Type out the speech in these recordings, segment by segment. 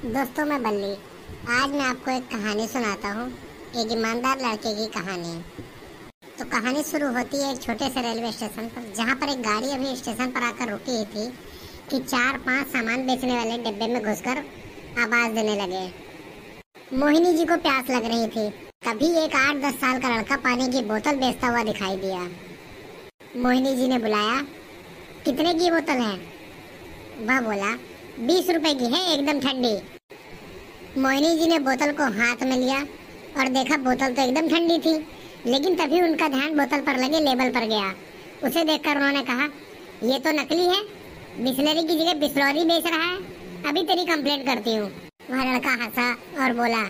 दोस्तों, मैं बल्ली। आज मैं आपको एक कहानी सुनाता हूँ, एक ईमानदार लड़के की कहानी। तो कहानी शुरू होती है एक छोटे से रेलवे स्टेशन पर, जहाँ पर एक गाड़ी अभी स्टेशन पर आकर रुकी ही थी कि 4-5 सामान बेचने वाले डिब्बे में घुसकर आवाज देने लगे। मोहिनी जी को प्यास लग रही थी। तभी एक 8-10 साल का लड़का पानी की बोतल बेचता हुआ दिखाई दिया। मोहिनी जी ने बुलाया, कितने की बोतल है? वह बोला, 20 रुपए की है, एकदम ठंडी। मोहिनी जी ने बोतल को हाथ में लिया और देखा बोतल तो एकदम ठंडी थी, लेकिन तभी उनका ध्यान बोतल पर लगे लेबल पर गया। उसे देखकर उन्होंने कहा, ये तो नकली है, बिस्लरी की जगह बिस्लौरी बेच रहा है, अभी तेरी कंप्लेंट करती हूँ। वह लड़का हंसा और बोला,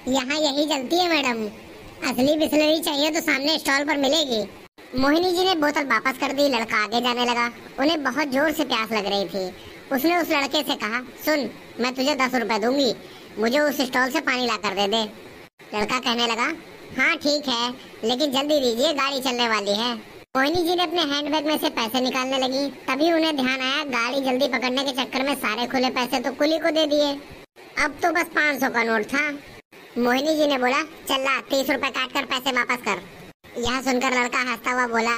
यहाँ यही चलती है मैडम, असली बिस्लरी चाहिए तो सामने स्टॉल पर मिलेगी। मोहिनी जी ने बोतल वापस कर दी। लड़का आगे जाने लगा। उन्हें बहुत जोर से प्यास लग रही थी। उसने उस लड़के से कहा, सुन, मैं तुझे 10 रुपए दूंगी, मुझे उस स्टॉल से पानी ला कर दे दे। लड़का कहने लगा, हाँ ठीक है, लेकिन जल्दी दीजिए, गाड़ी चलने वाली है। मोहिनी जी ने अपने हैंडबैग में से पैसे निकालने लगी। तभी उन्हें ध्यान आया, गाड़ी जल्दी पकड़ने के चक्कर में सारे खुले पैसे तो कुली को दे दिए। अब तो बस 500 का नोट था। मोहिनी जी ने बोला, चल ला, 30 रुपए काट कर पैसे वापस कर। यह सुनकर लड़का हंसता हुआ बोला,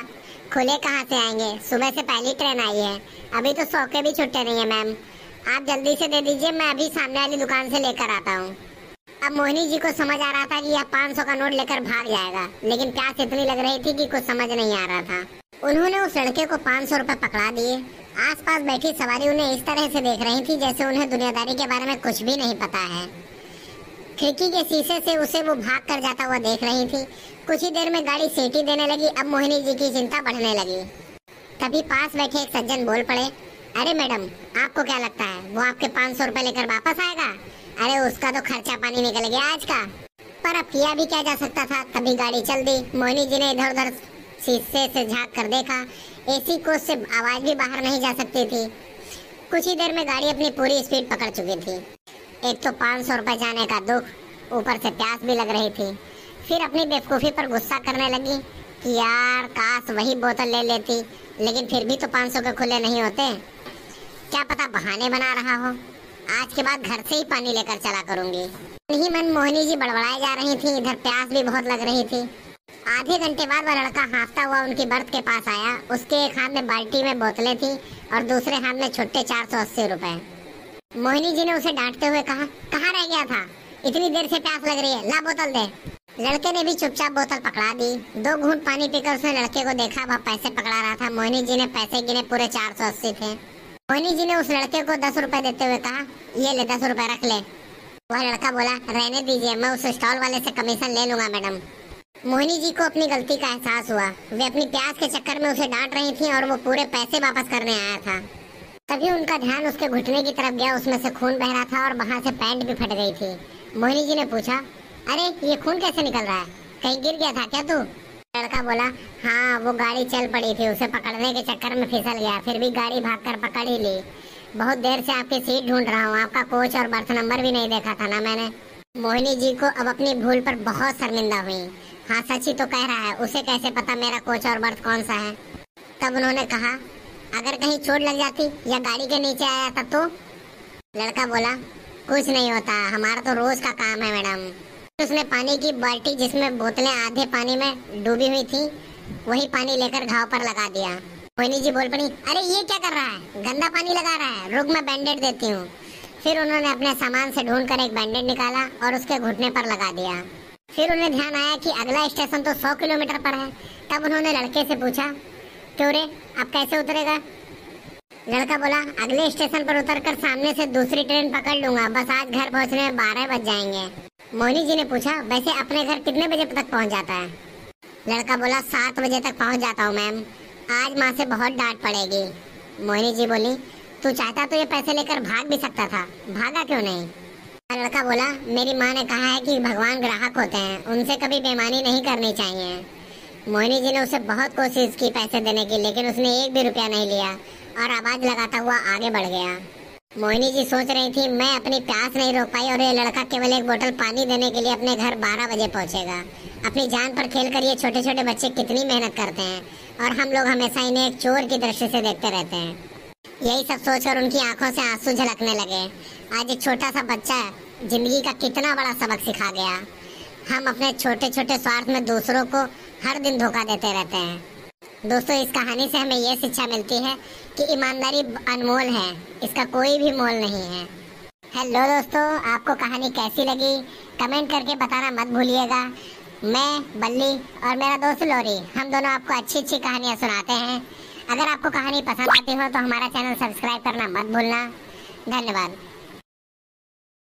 खुले कहाँ से आएंगे, सुबह से पहली ट्रेन आई है, अभी तो 100 के भी छुट्टे नहीं है मैम, आप जल्दी से दे दीजिए, मैं अभी सामने वाली दुकान से लेकर आता हूँ। अब मोहिनी जी को समझ आ रहा था कि यह 500 का नोट लेकर भाग जाएगा, लेकिन प्यास इतनी लग रही थी कि कुछ समझ नहीं आ रहा था। उन्होंने उस लड़के को 500 रुपए पकड़ा दिए। आसपास बैठी सवारी उन्हें इस तरह से देख रही थी जैसे उन्हें दुनियादारी के बारे में कुछ भी नहीं पता है। खिड़की के शीशे से उसे वो भाग कर जाता हुआ देख रही थी। कुछ ही देर में गाड़ी सीटी देने लगी। अब मोहिनी जी की चिंता बढ़ने लगी। तभी पास बैठे एक सज्जन बोल पड़े, अरे मैडम, आपको क्या लगता है वो आपके 500 रुपए लेकर वापस आएगा? अरे उसका तो खर्चा पानी निकल गया आज का। पर अब किया भी क्या जा सकता था। तभी गाड़ी चल दी। मोहिनी जी ने इधर उधर शीशे से झांक कर देखा, एसी कोच से आवाज भी बाहर नहीं जा सकती थी। कुछ ही देर में गाड़ी अपनी पूरी स्पीड पकड़ चुकी थी। एक तो 500 रुपए जाने का दुख, ऊपर से प्यास भी लग रही थी। फिर अपनी बेवकूफ़ी पर गुस्सा करने लगी कि यार काश वही बोतल ले लेती, लेकिन फिर भी तो 500 के खुले नहीं होते। क्या पता बहाने बना रहा हो। आज के बाद घर से ही पानी लेकर चला करूंगी। नहीं, मन मोहिनी जी बड़बड़ाई जा रही थी, इधर प्यास भी बहुत लग रही थी। आधे घंटे बाद वह लड़का हाँफता हुआ उनकी बर्थ के पास आया। उसके एक हाथ में बाल्टी में बोतलें थी और दूसरे हाथ में छुट्टे 480 रुपए। मोहिनी जी ने उसे डांटते हुए कहा, कहाँ रह गया था, इतनी देर से प्यास लग रही है, ला बोतल दे। लड़के ने भी चुपचाप बोतल पकड़ा दी। 2 घूंट पानी पीकर उसने लड़के को देखा, वह पैसे पकड़ा रहा था। मोहिनी जी ने पैसे गिने, पूरे 480 थे। मोहिनी जी ने उस लड़के को 10 रुपए देते हुए कहा, ये ले 10 रुपए रख ले। वह लड़का बोला, रहने दीजिए, मैं उस स्टॉल वाले से कमीशन ले लूंगा मैडम। मोहिनी जी को अपनी गलती का एहसास हुआ। वे अपनी प्यास के चक्कर में उसे डांट रही थी और वो पूरे पैसे वापस करने आया था। तभी उनका ध्यान उसके घुटने की तरफ गया। उसमें से खून बह रहा था और वहां से पैंट भी फट गई थी। मोहिनी जी ने पूछा, अरे ये खून कैसे निकल रहा है, कहीं गिर गया था क्या तू? लड़का बोला, हाँ वो गाड़ी चल पड़ी थी, उसे पकड़ने के चक्कर में फिसल गया, फिर भी गाड़ी भागकर पकड़ ही ली। बहुत देर से आपकी सीट ढूंढ रहा हूँ, आपका कोच और बर्थ नंबर भी नहीं देखा था ना मैंने। मोहिनी जी को अब अपनी भूल पर बहुत शर्मिंदा हुई। हाँ सच ही तो कह रहा है, उसे कैसे पता मेरा कोच और बर्थ कौन सा है। तब उन्होंने कहा, अगर कहीं चोट लग जाती या गाड़ी के नीचे आया तब तो? लड़का बोला, कुछ नहीं होता, हमारा तो रोज का काम है मैडम। उसने पानी की बाल्टी जिसमें बोतलें आधे पानी में डूबी हुई थी, वही पानी लेकर घाव पर लगा दिया। मोहिनी जी बोल पड़ी, अरे ये क्या कर रहा है, गंदा पानी लगा रहा है, रुक मैं बैंडेड देती हूँ। फिर उन्होंने अपने सामान से ढूंढकर एक बैंडेड निकाला और उसके घुटने पर लगा दिया। फिर उन्हें ध्यान आया कि अगला स्टेशन तो 100 किलोमीटर पर है। तब उन्होंने लड़के से पूछा, क्यों रे, अब कैसे उतरेगा? लड़का बोला, अगले स्टेशन पर उतरकर सामने से दूसरी ट्रेन पकड़ लूंगा, बस आज घर पहुंचने में 12 बज जाएंगे। मोहिनी जी ने पूछा, वैसे अपने घर कितने बजे तक पहुंच जाता है? लड़का बोला, 7 बजे तक पहुंच जाता हूँ मैम, आज माँ से बहुत डांट पड़ेगी। मोहिनी जी बोली, तू चाहता तो ये पैसे लेकर भाग भी सकता था, भागा क्यों नहीं? लड़का बोला, मेरी माँ ने कहा है कि भगवान ग्राहक होते हैं, उनसे कभी बेईमानी नहीं करनी चाहिए। मोहिनी जी ने उसे बहुत कोशिश की पैसे देने की, लेकिन उसने 1 भी रुपया नहीं लिया और आवाज लगाता हुआ आगे बढ़ गया। मोहिनी जी सोच रही थी, मैं अपनी प्यास नहीं रोक पाई और ये लड़का केवल एक बोतल पानी देने के लिए अपने घर 12 बजे पहुंचेगा। अपनी जान पर खेल कर ये छोटे छोटे बच्चे कितनी मेहनत करते हैं और हम लोग हमेशा इन्हें एक चोर की दृष्टि से देखते रहते हैं। यही सब सोचकर उनकी आंखों से आंसू झलकने लगे। आज एक छोटा सा बच्चा जिंदगी का कितना बड़ा सबक सिखा गया। हम अपने छोटे छोटे स्वार्थ में दूसरों को हर दिन धोखा देते रहते हैं। दोस्तों, इस कहानी से हमें यह शिक्षा मिलती है कि ईमानदारी अनमोल है, इसका कोई भी मोल नहीं है। हेलो दोस्तों, आपको कहानी कैसी लगी कमेंट करके बताना मत भूलिएगा। मैं बल्ली और मेरा दोस्त लोरी, हम दोनों आपको अच्छी अच्छी कहानियाँ सुनाते हैं। अगर आपको कहानी पसंद आती हो तो हमारा चैनल सब्सक्राइब करना मत भूलना। धन्यवाद।